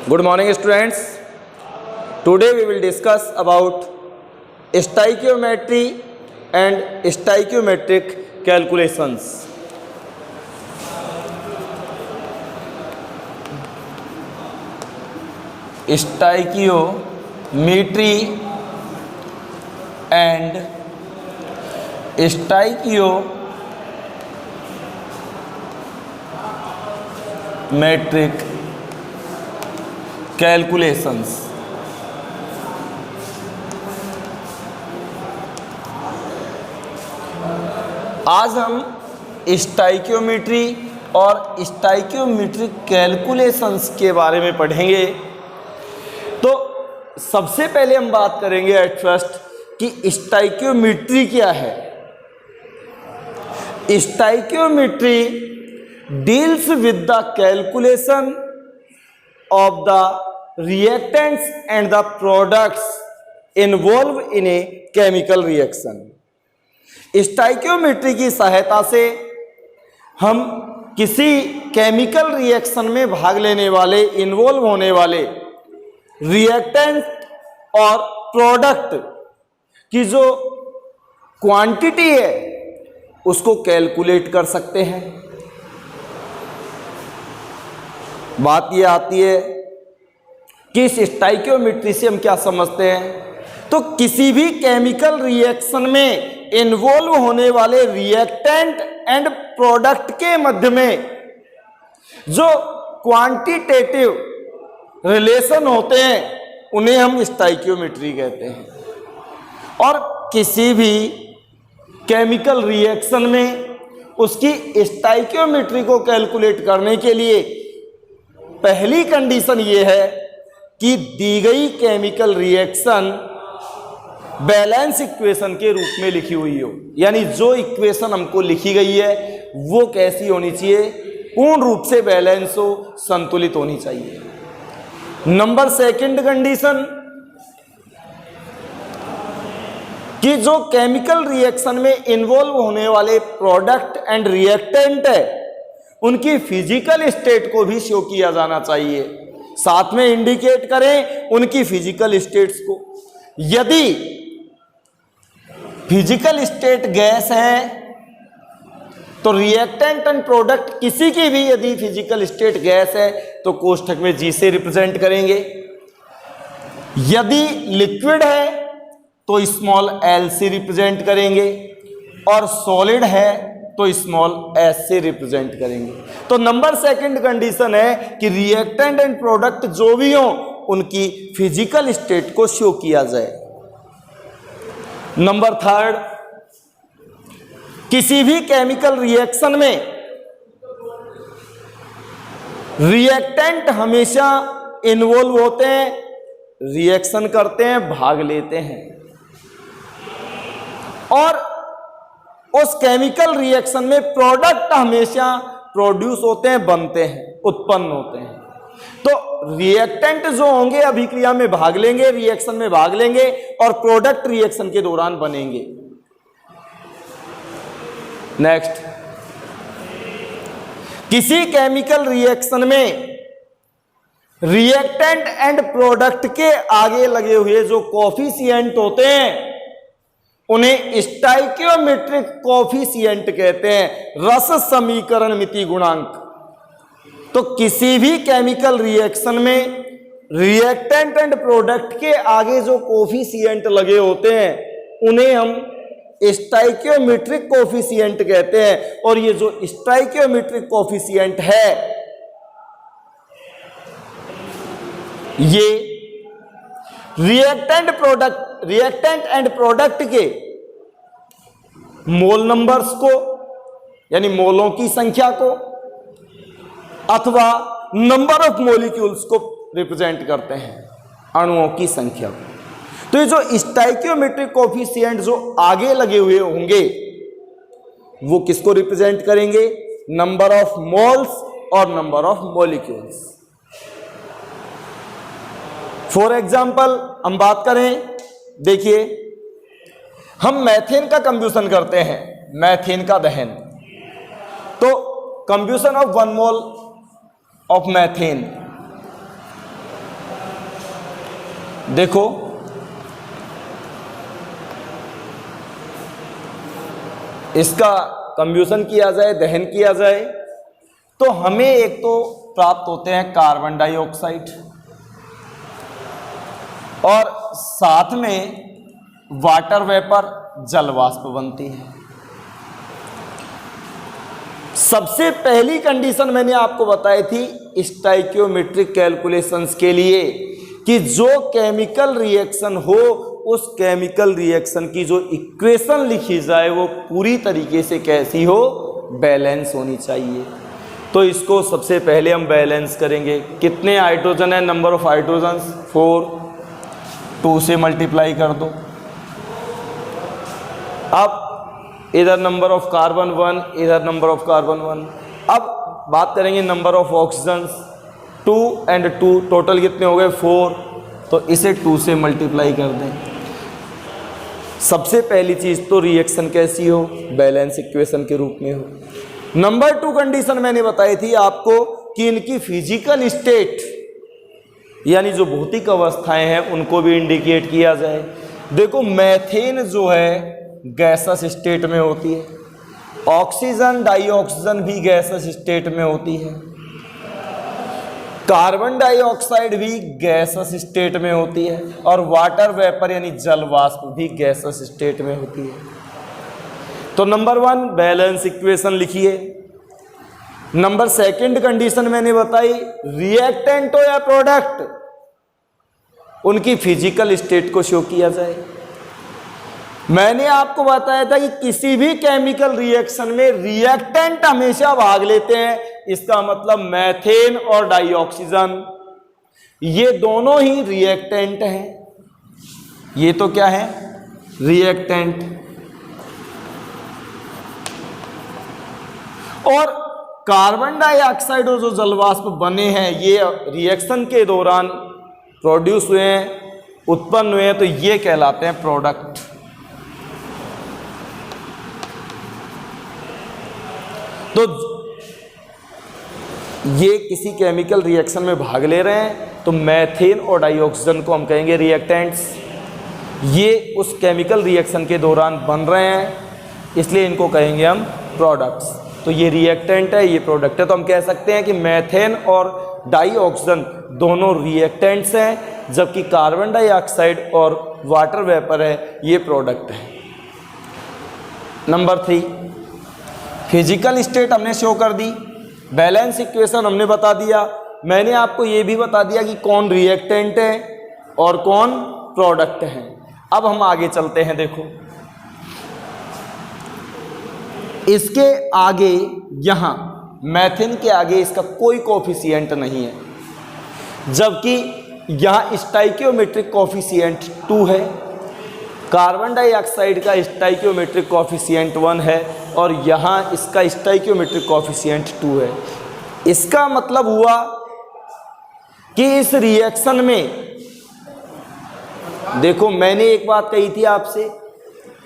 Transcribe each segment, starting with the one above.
Good morning, students. Today we will discuss about stoichiometry and stoichiometric calculations. Stoichiometry and stoichiometric calculations. आज हम stoichiometry और stoichiometric calculations के बारे में पढ़ेंगे। तो सबसे पहले हम बात करेंगे एट फर्स्ट कि स्टोइकियोमेट्री क्या है। Stoichiometry deals with the calculation of the reactants and the products involved in a chemical reaction। Stoichiometry की सहायता से हम किसी केमिकल रिएक्शन में भाग लेने वाले, इन्वॉल्व होने वाले रिएक्टेंट और प्रोडक्ट की जो क्वांटिटी है उसको कैलकुलेट कर सकते हैं। बात यह आती है कि इस स्टोइकियोमेट्री से हम क्या समझते हैं। तो किसी भी केमिकल रिएक्शन में इन्वॉल्व होने वाले रिएक्टेंट एंड प्रोडक्ट के मध्य में जो क्वांटिटेटिव रिलेशन होते हैं उन्हें हम स्टोइकियोमेट्री कहते हैं। और किसी भी केमिकल रिएक्शन में उसकी स्टोइकियोमेट्री को कैलकुलेट करने के लिए पहली कंडीशन ये है कि दी गई केमिकल रिएक्शन बैलेंस इक्वेशन के रूप में लिखी हुई हो, यानी जो इक्वेशन हमको लिखी गई है वो कैसी होनी चाहिए, पूर्ण रूप से बैलेंस हो, संतुलित होनी चाहिए। नंबर सेकंड कंडीशन कि जो केमिकल रिएक्शन में इन्वॉल्व होने वाले प्रोडक्ट एंड रिएक्टेंट है उनकी फिजिकल स्टेट को भी शो किया जाना चाहिए, साथ में इंडिकेट करें उनकी फिजिकल स्टेट्स को। यदि फिजिकल स्टेट गैस है तो रिएक्टेंट एंड प्रोडक्ट किसी की भी यदि फिजिकल स्टेट गैस है तो कोष्ठक में जी से रिप्रेजेंट करेंगे। यदि लिक्विड है तो स्मॉल एल से रिप्रेजेंट करेंगे और सॉलिड है तो स्मॉल एस से रिप्रेजेंट करेंगे। तो नंबर सेकंड कंडीशन है कि रिएक्टेंट एंड प्रोडक्ट जो भी हो उनकी फिजिकल स्टेट को शो किया जाए। नंबर थर्ड, किसी भी केमिकल रिएक्शन में रिएक्टेंट हमेशा इन्वॉल्व होते हैं, रिएक्शन करते हैं, भाग लेते हैं और उस केमिकल रिएक्शन में प्रोडक्ट हमेशा प्रोड्यूस होते हैं, बनते हैं, उत्पन्न होते हैं। तो रिएक्टेंट जो होंगे अभिक्रिया में भाग लेंगे, रिएक्शन में भाग लेंगे और प्रोडक्ट रिएक्शन के दौरान बनेंगे। नेक्स्ट, किसी केमिकल रिएक्शन में रिएक्टेंट एंड प्रोडक्ट के आगे लगे हुए जो कोफिशिएंट होते हैं उन्हें स्टोइकियोमेट्रिक कोफिशिएंट कहते हैं, रस समीकरण मिति गुणांक। तो किसी भी केमिकल रिएक्शन में रिएक्टेंट एंड प्रोडक्ट के आगे जो कोफिशिएंट लगे होते हैं उन्हें हम स्टोइकियोमेट्रिक कोफिशिएंट कहते हैं। और ये जो स्टोइकियोमेट्रिक कोफिशिएंट है ये रिएक्टेंट एंड प्रोडक्ट के मोल नंबर्स को, यानी मोलों की संख्या को, अथवा नंबर ऑफ मॉलिक्यूल्स को रिप्रेजेंट करते हैं, अणुओं की संख्या को। तो ये जो स्टोइकियोमेट्रिक कोफिशिएंट जो आगे लगे हुए होंगे वो किसको रिप्रेजेंट करेंगे, नंबर ऑफ मोल्स और number of molecules. For example हम बात करें, देखिए हम मैथेन का कंब्यूशन करते हैं, मैथेन का दहन, तो कंब्यूशन ऑफ 1 मोल ऑफ मैथेन देखो इसका कंब्यूशन किया जाए, दहन किया जाए, तो हमें एक तो प्राप्त होते हैं कार्बन डाइऑक्साइड और साथ में वाटर वेपर, जल वाष्प बनती है। सबसे पहली कंडीशन मैंने आपको बताई थी स्टोइकियोमेट्रिक कैलकुलेशंस के लिए कि जो केमिकल रिएक्शन हो उस केमिकल रिएक्शन की जो इक्वेशन लिखी जाए वो पूरी तरीके से कैसी हो, बैलेंस होनी चाहिए। तो इसको सबसे पहले हम बैलेंस करेंगे। कितने हाइड्रोजन है, नंबर ऑफ हाइड्रोजन्स 4, 2 से मल्टीप्लाई कर दो। अब इधर नंबर ऑफ कार्बन 1, इधर नंबर ऑफ कार्बन 1। अब बात करेंगे number of oxygens 2 and 2, total कितने हो गए 4, तो इसे 2 से मल्टीप्लाई कर दें। सबसे पहली चीज़ तो रिएक्शन कैसी हो, बैलेंस इक्वेशन के रूप में हो। नंबर 2 कंडीशन मैंने बताई थी आपको कि इनकी फिजिकल स्टेट यानी जो भौतिक अवस्थाएं हैं उनको भी इंडिकेट किया जाए। देखो मैथेन जो है गैसस स्टेट में होती है, ऑक्सीजन डाइऑक्सीजन भी गैसस स्टेट में होती है, कार्बन डाइऑक्साइड भी गैसस स्टेट में होती है और वाटर वेपर यानी जल वाष्प भी गैसस स्टेट में होती है। तो नंबर 1 बैलेंस इक्वेशन लिखिए। नंबर 2 कंडीशन मैंने बताई रिएक्टेंट हो या प्रोडक्ट उनकी फिजिकल स्टेट को शो किया जाए। मैंने आपको बताया था कि किसी भी केमिकल रिएक्शन में रिएक्टेंट हमेशा भाग लेते हैं। इसका मतलब मैथेन और डाइऑक्सीजन ये दोनों ही रिएक्टेंट हैं। ये तो क्या है, रिएक्टेंट। और कार्बन डाइऑक्साइड और जो जलवाष्प बने हैं ये रिएक्शन के दौरान प्रोड्यूस हुए हैं, उत्पन्न हुए हैं, तो ये कहलाते हैं प्रोडक्ट। तो ये किसी केमिकल रिएक्शन में भाग ले रहे हैं तो मैथेन और डाइऑक्सीजन को हम कहेंगे रिएक्टेंट्स। ये उस केमिकल रिएक्शन के दौरान बन रहे हैं इसलिए इनको कहेंगे हम प्रोडक्ट्स। तो ये रिएक्टेंट है, ये प्रोडक्ट है। तो हम कह सकते हैं कि मैथेन और डाइऑक्सीजन दोनों रिएक्टेंट्स हैं जबकि कार्बन डाइऑक्साइड और वाटर वेपर है ये प्रोडक्ट है। नंबर 3 फिजिकल स्टेट हमने शो कर दी, बैलेंस इक्वेशन हमने बता दिया। मैंने आपको ये भी बता दिया कि कौन रिएक्टेंट है और कौन प्रोडक्ट है। अब हम आगे चलते हैं। देखो इसके आगे यहां मैथेन के आगे इसका कोई कोफिशिएंट नहीं है जबकि यहां स्टोइकियोमेट्रिक कोफिशिएंट 2 है। कार्बन डाइऑक्साइड का स्टोइकियोमेट्रिक कोफिशिएंट 1 है और यहाँ इसका स्टोइकियोमेट्रिक कोफिशिएंट 2 है। इसका मतलब हुआ कि इस रिएक्शन में देखो मैंने एक बात कही थी आपसे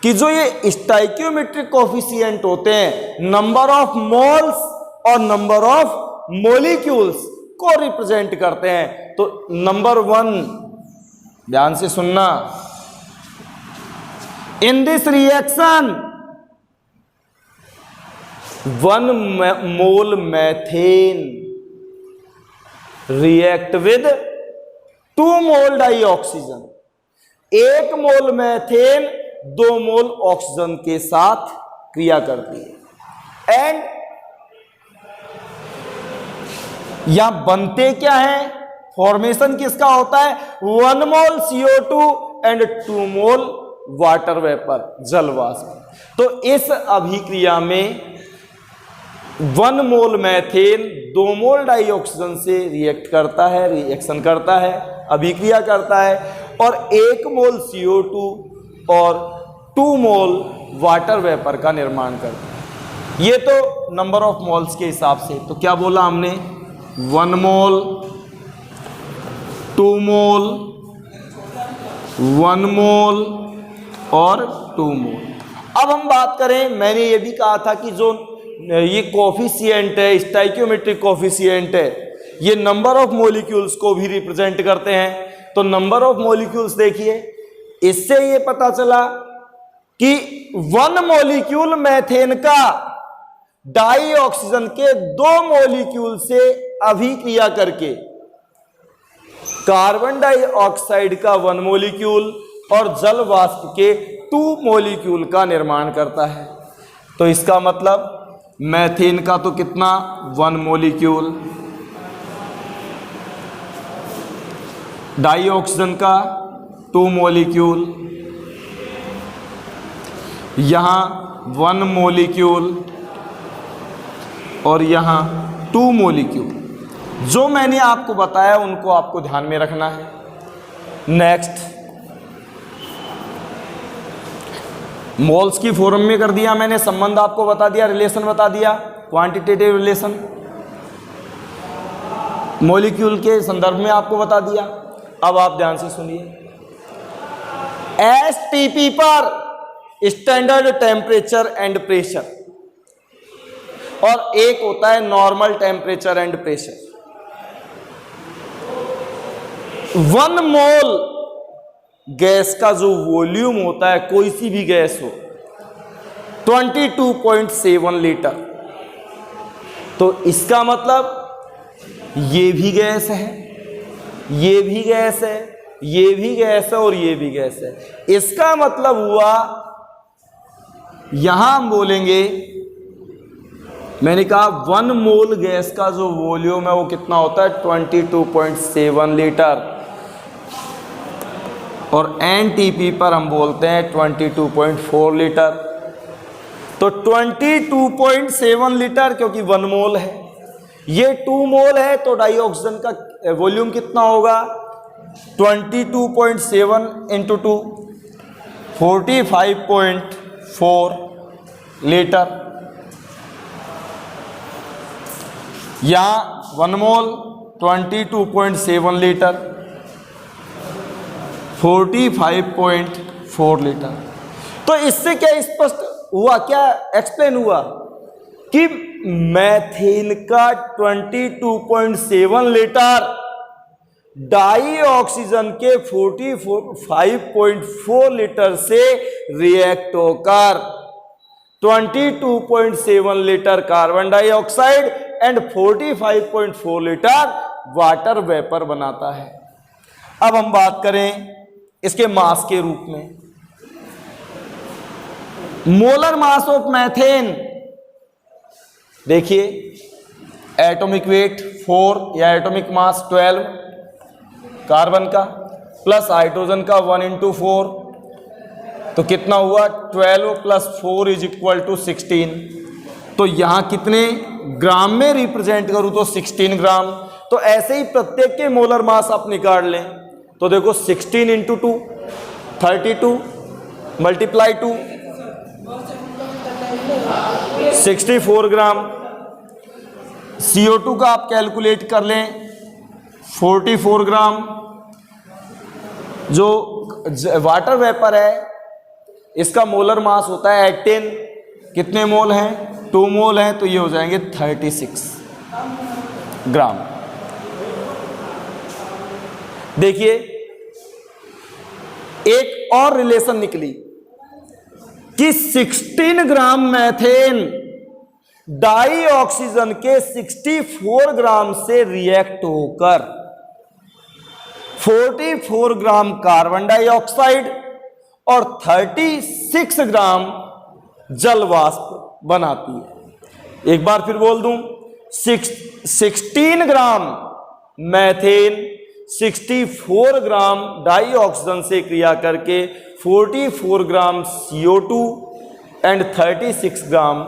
कि जो ये स्टोइकियोमेट्रिक कोफिशिएंट होते हैं नंबर ऑफ मोल्स और नंबर ऑफ मॉलिक्यूल्स को रिप्रेजेंट करते हैं। तो नंबर 1 ध्यान से सुनना, in this reaction 1 mole methane react with 2 mole dioxygen। 1 mole methane 2 mole oxygen के साथ क्रिया करती है। एंड यहां बनते क्या है, फॉर्मेशन किसका होता है, 1 मोल CO2 and 2 mole water vapour जल वाष्प। तो इस अभिक्रिया में 1 मोल मैथेन 2 मोल डाइऑक्सीजन से रिएक्ट करता है, रिएक्शन करता है, अभिक्रिया करता है और 1 मोल CO2 और 2 मोल वाटर वेपर का निर्माण करता है। ये तो नंबर ऑफ मोल्स के हिसाब से। तो क्या बोला हमने, 1 मोल, 2 मोल, 1 मोल और 2 मोल। अब हम बात करें, मैंने ये भी कहा था कि जो ये कोफिशिएंट है, स्टोइकियोमेट्रिक कोफिशिएंट है, ये नंबर ऑफ मॉलिक्यूल्स को भी रिप्रेजेंट करते हैं। तो नंबर ऑफ मॉलिक्यूल्स देखिए, इससे ये पता चला कि 1 मॉलिक्यूल मेथेन का डाई ऑक्सीजन के 2 मॉलिक्यूल से अभिक्रिया करके कार्बन डाइऑक्साइड का 1 मॉलिक्यूल और जल वाष्प के 2 मॉलिक्यूल का निर्माण करता है। तो इसका मतलब मेथेन का तो कितना 1 मॉलिक्यूल, डाई ऑक्सीजन का 2 मॉलिक्यूल, यहां 1 मॉलिक्यूल और यहां 2 मॉलिक्यूल। जो मैंने आपको बताया उनको आपको ध्यान में रखना है। नेक्स्ट, मोल्स की फॉर्म में कर दिया मैंने, संबंध आपको बता दिया, रिलेशन बता दिया, क्वांटिटेटिव रिलेशन मॉलिक्यूल के संदर्भ में आपको बता दिया। अब आप ध्यान से सुनिए, एसटीपी पर स्टैंडर्ड टेम्परेचर एंड प्रेशर और एक होता है normal temperature and pressure. 1 mole gas का जो वॉल्यूम होता है, कोई सी भी गैस हो, 22.7 लीटर। तो इसका मतलब ये भी गैस है, ये भी गैस है, ये भी गैस है और ये भी गैस है। इसका मतलब हुआ, यहां हम बोलेंगे, मैंने कहा 1 मोल गैस का जो वॉल्यूम है वो कितना होता है 22.7 लीटर, और एनटीपी पर हम बोलते हैं 22.4 लीटर। तो 22.7 लीटर क्योंकि 1 मोल है, ये 2 मोल है, तो डाइऑक्सीजन का वॉल्यूम कितना होगा 22.7 इंटू 2 45.4 लीटर। यहाँ 1 मोल 22.7 लीटर 45.4 लीटर। तो इससे क्या स्पष्ट हुआ, क्या एक्सप्लेन हुआ कि मेथेन का 22.7 लीटर डाई ऑक्सीजन के 45.4 लीटर से रिएक्ट होकर 22.7 litre carbon dioxide and 45.4 litre water vapour बनाता है। अब हम बात करें इसके मास के रूप में। मोलर मास ऑफ मेथेन देखिए, एटॉमिक वेट 4 या एटॉमिक मास 12 कार्बन का, प्लस हाइड्रोजन का 1 इंटू 4, तो कितना हुआ 12 प्लस 4 इज इक्वल टू 16। तो यहां कितने ग्राम में रिप्रेजेंट करूं तो 16 ग्राम। तो ऐसे ही प्रत्येक के मोलर मास आप निकाल लें, तो देखो 16 इंटू 2 32 मल्टीप्लाई 2 64 ग्राम। CO2 का आप कैलकुलेट कर लें 44 ग्राम। जो वाटर वेपर है इसका मोलर मास होता है 18, कितने मोल हैं 2 मोल हैं, तो ये हो जाएंगे 36 ग्राम। देखिए एक और रिलेशन निकली कि 16 ग्राम मेथेन डाई ऑक्सीजन के 64 ग्राम से रिएक्ट होकर 44 ग्राम कार्बन डाइऑक्साइड और 36 ग्राम जल वाष्प बनाती है। एक बार फिर बोल दूं, 16 ग्राम मेथेन 64 ग्राम डाई ऑक्सीजन से क्रिया करके 44 ग्राम CO2 and 36 gram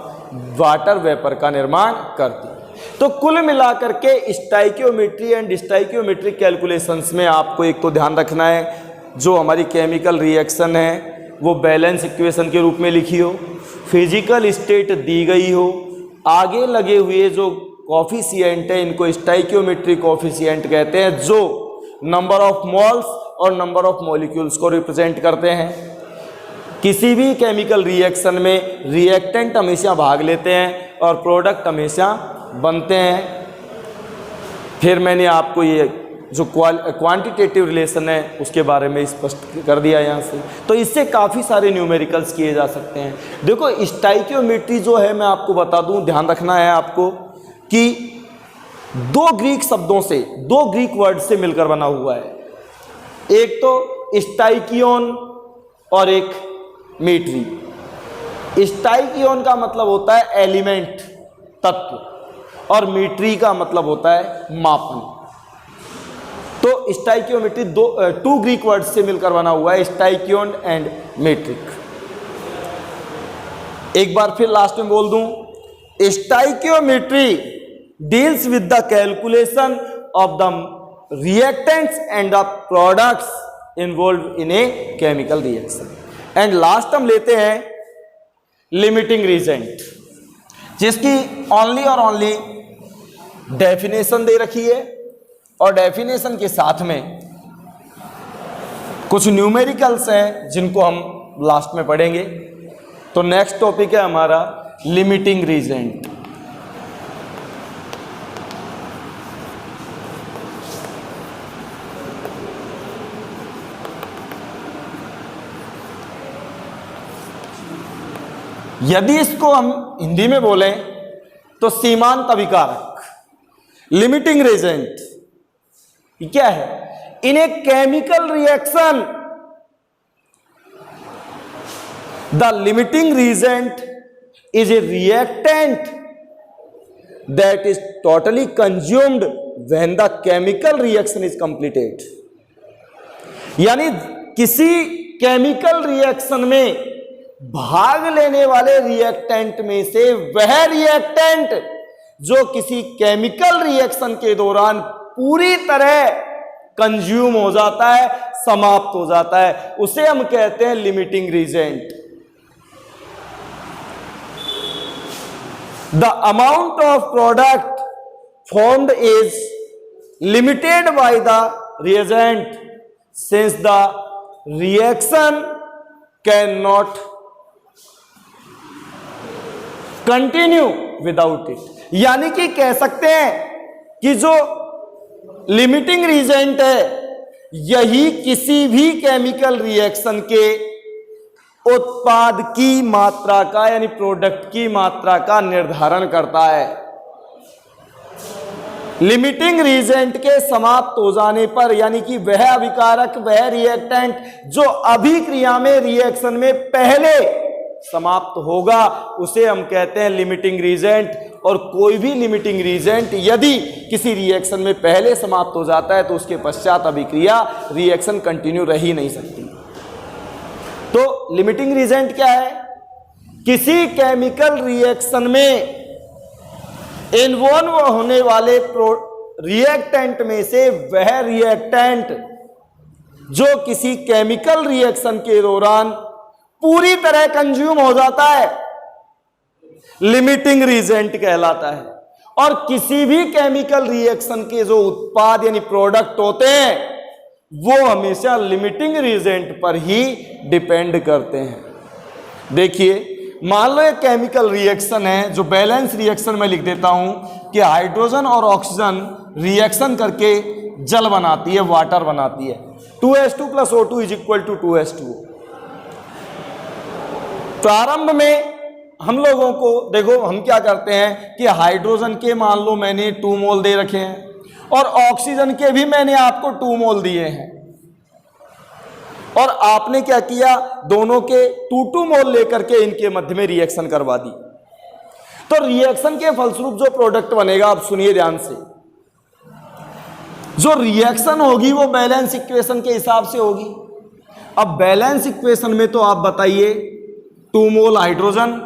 water vapour का निर्माण करती है। तो कुल मिलाकर के स्टाइकियोमेट्री एंड स्टाइकियोमेट्रिक कैलकुलेशंस में आपको एक तो ध्यान रखना है, जो हमारी केमिकल रिएक्शन है वो बैलेंस इक्वेशन के रूप में लिखी हो, फिजिकल स्टेट दी गई हो, आगे लगे हुए जो कॉफिशिएंट है इनको स्टाइकियोमेट्रिक कॉफिशिएंट कहते हैं, जो नंबर ऑफ मोल्स और नंबर ऑफ मॉलिक्यूल्स को रिप्रेजेंट करते हैं। किसी भी केमिकल रिएक्शन में रिएक्टेंट हमेशा भाग लेते हैं और प्रोडक्ट हमेशा बनते हैं। फिर मैंने आपको ये जो क्वांटिटेटिव रिलेशन है उसके बारे में स्पष्ट कर दिया यहाँ से। तो इससे काफ़ी सारे न्यूमेरिकल्स किए जा सकते हैं। देखो स्टाइकियोमेट्री जो है, मैं आपको बता दूं, ध्यान रखना है आपको कि दो ग्रीक शब्दों से, दो ग्रीक वर्ड से मिलकर बना हुआ है। एक तो स्टाइकियोन और एक मीट्री। स्टाइकियोन का मतलब होता है एलिमेंट, तत्व, और मीट्री का मतलब होता है मापन। तो स्टाइकियोमेट्री टू ग्रीक वर्ड से मिलकर बना हुआ है, स्टाइकियोन एंड मीट्रिक। एक बार फिर लास्ट में बोल दूं, stoichiometry deals with the calculation of the reactants and the products involve in a chemical reaction. And last हम लेते हैं लिमिटिंग रीजेंट, जिसकी ओनली और ओनली डेफिनेशन दे रखी है, और डेफिनेशन के साथ में कुछ न्यूमेरिकल्स हैं जिनको हम लास्ट में पढ़ेंगे। तो नेक्स्ट टॉपिक है हमारा लिमिटिंग रीजेंट। यदि इसको हम हिंदी में बोलें तो सीमांत अभिकारक, लिमिटिंग रीजेंट क्या है? In a chemical reaction the limiting reagent is a reactant that is totally consumed when the chemical reaction is completed. यानी किसी केमिकल रिएक्शन में भाग लेने वाले रिएक्टेंट में से वह रिएक्टेंट जो किसी केमिकल रिएक्शन के दौरान पूरी तरह कंज्यूम हो जाता है, समाप्त हो जाता है, उसे हम कहते हैं limiting reagent. The amount of product formed is limited by the reagent since the reaction can not continue without it. यानी कि कह सकते हैं कि जो लिमिटिंग रीजेंट है यही किसी भी केमिकल रिएक्शन के उत्पाद की मात्रा का, यानी प्रोडक्ट की मात्रा का निर्धारण करता है। लिमिटिंग रीजेंट के समाप्त हो जाने पर, यानी कि वह अभिकारक, वह रिएक्टेंट जो अभिक्रिया में रिएक्शन में पहले समाप्त होगा, उसे हम कहते हैं लिमिटिंग रीजेंट। और कोई भी लिमिटिंग रीजेंट यदि किसी रिएक्शन में पहले समाप्त हो जाता है तो उसके पश्चात अभिक्रिया रिएक्शन कंटिन्यू रह ही नहीं सकती। तो लिमिटिंग रीजेंट क्या है? किसी केमिकल रिएक्शन में इन्वॉल्व होने वाले रिएक्टेंट में से वह रिएक्टेंट जो किसी केमिकल रिएक्शन के दौरान पूरी तरह कंज्यूम हो जाता है, लिमिटिंग रीजेंट कहलाता है। और किसी भी केमिकल रिएक्शन के जो उत्पाद यानी प्रोडक्ट होते हैं वो हमेशा लिमिटिंग रीजेंट पर ही डिपेंड करते हैं। देखिए, मान लो एक केमिकल रिएक्शन है, जो बैलेंस रिएक्शन में लिख देता हूं कि हाइड्रोजन और ऑक्सीजन रिएक्शन करके जल बनाती है, वाटर बनाती है। 2H2 + O2 = 2H2O। प्रारंभ में हम लोगों को देखो, हम क्या करते हैं कि हाइड्रोजन के मान लो मैंने 2 मोल दे रखे हैं और ऑक्सीजन के भी मैंने आपको 2 मोल दिए हैं, और आपने क्या किया, दोनों के 2 मोल लेकर के इनके मध्य में रिएक्शन करवा दी। तो रिएक्शन के फलस्वरूप जो प्रोडक्ट बनेगा, आप सुनिए ध्यान से, जो रिएक्शन होगी वो बैलेंस इक्वेशन के हिसाब से होगी। अब बैलेंस इक्वेशन में तो आप बताइए 2 मोल हाइड्रोजन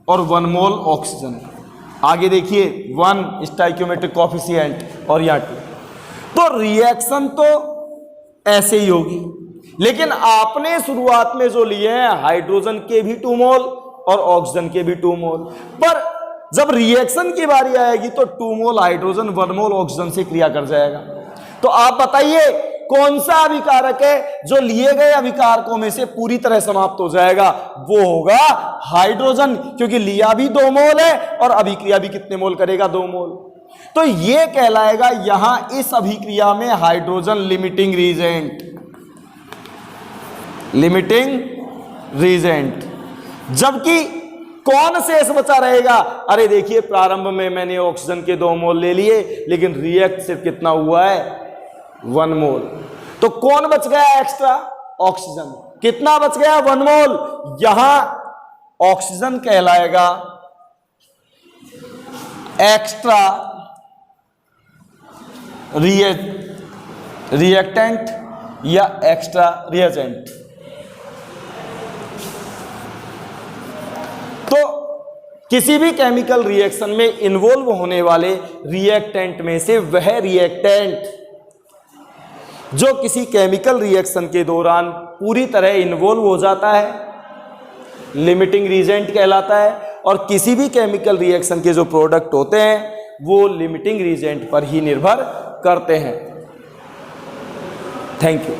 और 1 मोल ऑक्सीजन। आगे देखिए 1 स्टाइकियोमेट्रिक कोफिशिएंट और यहाँ 2। तो रिएक्शन तो ऐसे ही होगी, लेकिन आपने शुरुआत में जो लिए हैं हाइड्रोजन के भी 2 मोल और ऑक्सीजन के भी 2 मोल, पर जब रिएक्शन की बारी आएगी तो 2 मोल हाइड्रोजन 1 मोल ऑक्सीजन से क्रिया कर जाएगा। तो आप बताइए कौन सा अभिकारक है जो लिए गए अभिकारकों में से पूरी तरह समाप्त हो जाएगा? वो होगा हाइड्रोजन, क्योंकि लिया भी 2 मोल है और अभिक्रिया भी कितने मोल करेगा? 2 मोल। तो ये कहलाएगा यहां इस अभिक्रिया में hydrogen limiting reagent, limiting reagent. जबकि कौन शेष बचा रहेगा? अरे देखिए प्रारंभ में मैंने ऑक्सीजन के 2 मोल ले लिए, लेकिन रिएक्ट सिर्फ कितना हुआ है? 1 मोल। तो कौन बच गया एक्स्ट्रा? ऑक्सीजन। कितना बच गया? 1 मोल। यहां ऑक्सीजन कहलाएगा एक्स्ट्रा रिएक्टेंट या एक्स्ट्रा रिएजेंट। तो किसी भी केमिकल रिएक्शन में इन्वॉल्व होने वाले रिएक्टेंट में से वह रिएक्टेंट जो किसी केमिकल रिएक्शन के दौरान पूरी तरह इन्वॉल्व हो जाता है, लिमिटिंग रीजेंट कहलाता है। और किसी भी केमिकल रिएक्शन के जो प्रोडक्ट होते हैं वो लिमिटिंग रीजेंट पर ही निर्भर करते हैं। Thank you.